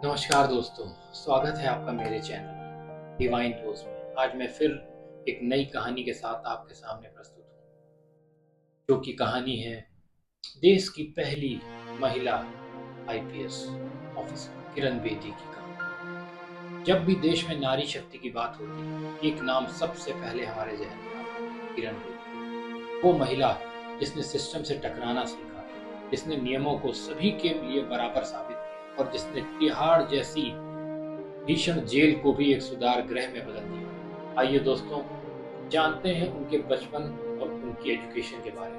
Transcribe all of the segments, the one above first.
नमस्कार दोस्तों, स्वागत है आपका मेरे चैनल डिवाइन डोज में। आज मैं फिर एक नई कहानी के साथ आपके सामने प्रस्तुत हूँ, जो कि कहानी है देश की पहली महिला आईपीएस ऑफिसर किरण बेदी की कहानी। जब भी देश में नारी शक्ति की बात होती है, एक नाम सबसे पहले हमारे जहन में आता है, किरण बेदी। वो महिला जिसने सिस्टम से टकराना सीखा, जिसने नियमों को सभी के लिए बराबर साबित किया और जिसने तिहाड़ जैसी भीषण जेल को भी एक सुधार गृह में बदल दिया। आइए दोस्तों, जानते हैं उनके बचपन और उनकी एजुकेशन के बारे में।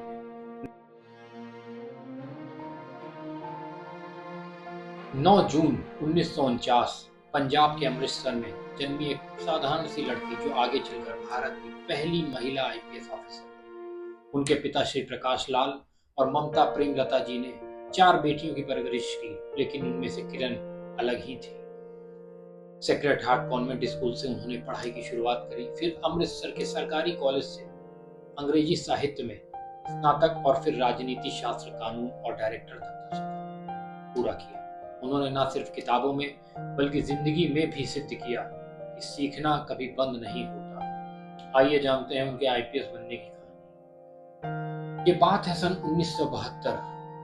9 जून 1949 पंजाब के अमृतसर में जन्मी एक साधारण सी लड़की जो आगे चलकर भारत की पहली महिला आईपीएस ऑफिसर बनी। उनके पिता श्री प्रकाश लाल और ममता प्रेमलता जी ने 4 बेटियों की परवरिश की, लेकिन उनमें से किरण अलग ही थी। सेक्रेट हार्ट कॉन्वेंट स्कूल से उन्होंने पढ़ाई की शुरुआत करी, फिर अमृतसर के सरकारी कॉलेज से अंग्रेजी साहित्य में स्नातक और फिर राजनीति शास्त्र, कानून और डायरेक्टर तक का पूरा किया। उन्होंने न सिर्फ किताबों में बल्कि जिंदगी में भी सिद्ध किया कि सीखना कभी बंद नहीं होता। आइए जानते हैं उनके आईपीएस बनने की कहानी। ये बात है सन 1972,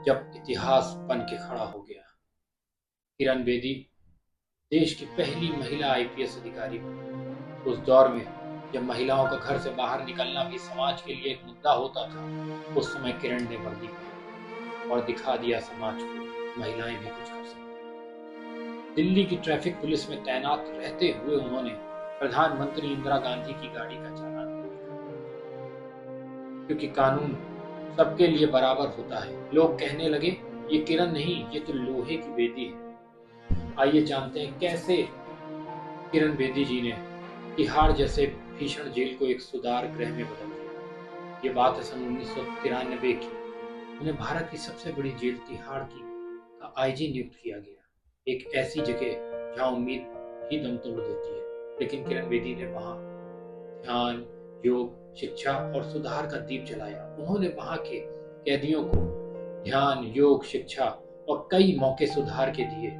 जब इतिहास बन के खड़ा हो गया। किरण बेदी देश की पहली महिला आईपीएस अधिकारी बनी। उस दौर में जब महिलाओं का घर से बाहर निकलना भी समाज के लिए एक मुद्दा होता था, उस समय किरण ने वर्दी पहनी और दिखा दिया समाज को महिलाएं भी कुछ कर सकती। दिल्ली की ट्रैफिक पुलिस में तैनात रहते हुए उन्होंने प्रधानमंत्री इंदिरा गांधी की गाड़ी का चालान किया, क्योंकि कानून सबके लिए बराबर होता है। लोग कहने लगे, ये किरण नहीं, ये तो लोहे की बेदी है। आइए जानते हैं कैसे किरण बेदी जी ने तिहाड़ जैसे भीषण जेल को एक सुधार गृह में बदल दिया। ये बात है सन 1993 की। उन्हें भारत की सबसे बड़ी जेल तिहाड़ की का आईजी नियुक्त किया गया, एक ऐसी जगह जहां उम्मीद ही दम तोड़ देती है। लेकिन किरण बेदी ने वहां ध्यान, योग, शिक्षा और सुधार का दीप जलाया। उन्होंने वहां के कैदियों को ध्यान, योग, शिक्षा और कई मौके सुधार के दिए,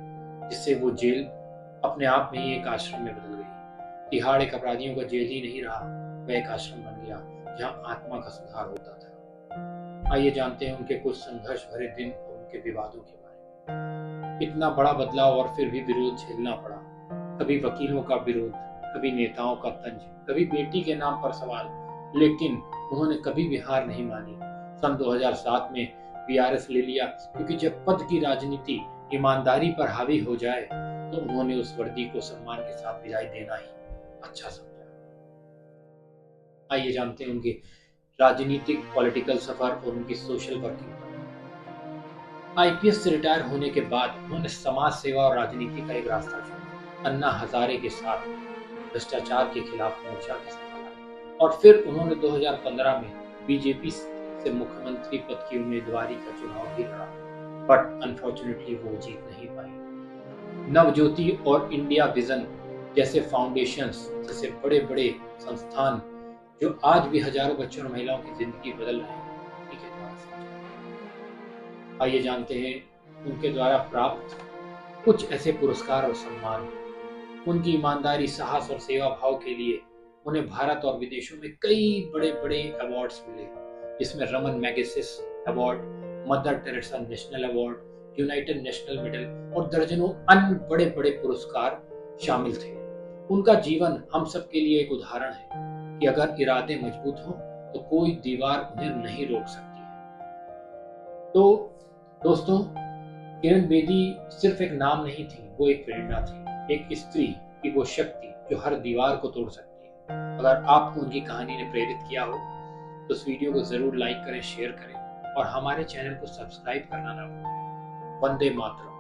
जिससे वो जेल अपने आप में ही एक आश्रम में बदल गई। तिहाड़ एक अपराधियों का जेल ही नहीं रहा, वह एक आश्रम बन गया जहां आत्मा का सुधार होता था। आइए जानते हैं उनके कुछ संघर्ष भरे दिन और उनके विवादों के बारे में। इतना बड़ा बदलाव और फिर भी विरोध झेलना पड़ा। कभी वकीलों का विरोध, कभी नेताओं का तंज, कभी बेटी के नाम पर सवाल, लेकिन उन्होंने कभी भी हार नहीं मानी। सन 2007 में बीआरएस ले लिया, क्योंकि जब पद की राजनीति ईमानदारी पर हावी हो जाए तो उन्होंने उस वर्दी को सम्मान के साथ विदाई देना ही अच्छा समझा। आइए जानते हैं उनके राजनीतिक पॉलिटिकल सफर और उनकी सोशल वर्किंग पर। आईपीएस से रिटायर होने के बाद उन्होंने समाज सेवा और राजनीति का एक रास्ता चुना। अन्ना हजारे के साथ भ्रष्टाचार के खिलाफ मोर्चा भी संभाला और फिर उन्होंने 2015 में बीजेपी से मुख्यमंत्री पद की उम्मीदवारी का चुनाव भी लड़ा, बट अनफॉर्चुनेटली वो जीत नहीं पाई। नवज्योति और इंडिया विजन जैसे फाउंडेशंस, जैसे बड़े बड़े संस्थान जो आज भी हजारों बच्चों और महिलाओं की जिंदगी बदल रहे हैं, उन्हीं के द्वारा संचालित। आइए जानते हैं उनके द्वारा प्राप्त कुछ ऐसे पुरस्कार और सम्मान। उनकी ईमानदारी, साहस और सेवा भाव के लिए उन्हें भारत और विदेशों में कई बड़े बड़े अवार्ड्स मिले, जिसमें Raman Magsaysay award, mother Teresa national award, United national medal और दर्जनों अन्य बड़े बड़े पुरस्कार शामिल थे। उनका जीवन हम सब के लिए एक उदाहरण है कि अगर इरादे मजबूत हों तो कोई दीवार उन्हें नहीं रोक सकती है। तो दोस्तों, किरण बेदी सिर्फ एक नाम नहीं थी, वो एक प्रेरणा थी, एक स्त्री की वो शक्ति जो हर दीवार को तोड़ सकती है। अगर आपको उनकी कहानी ने प्रेरित किया हो तो इस वीडियो को जरूर लाइक करें, शेयर करें और हमारे चैनल को सब्सक्राइब करना ना भूलें। वंदे मातरम।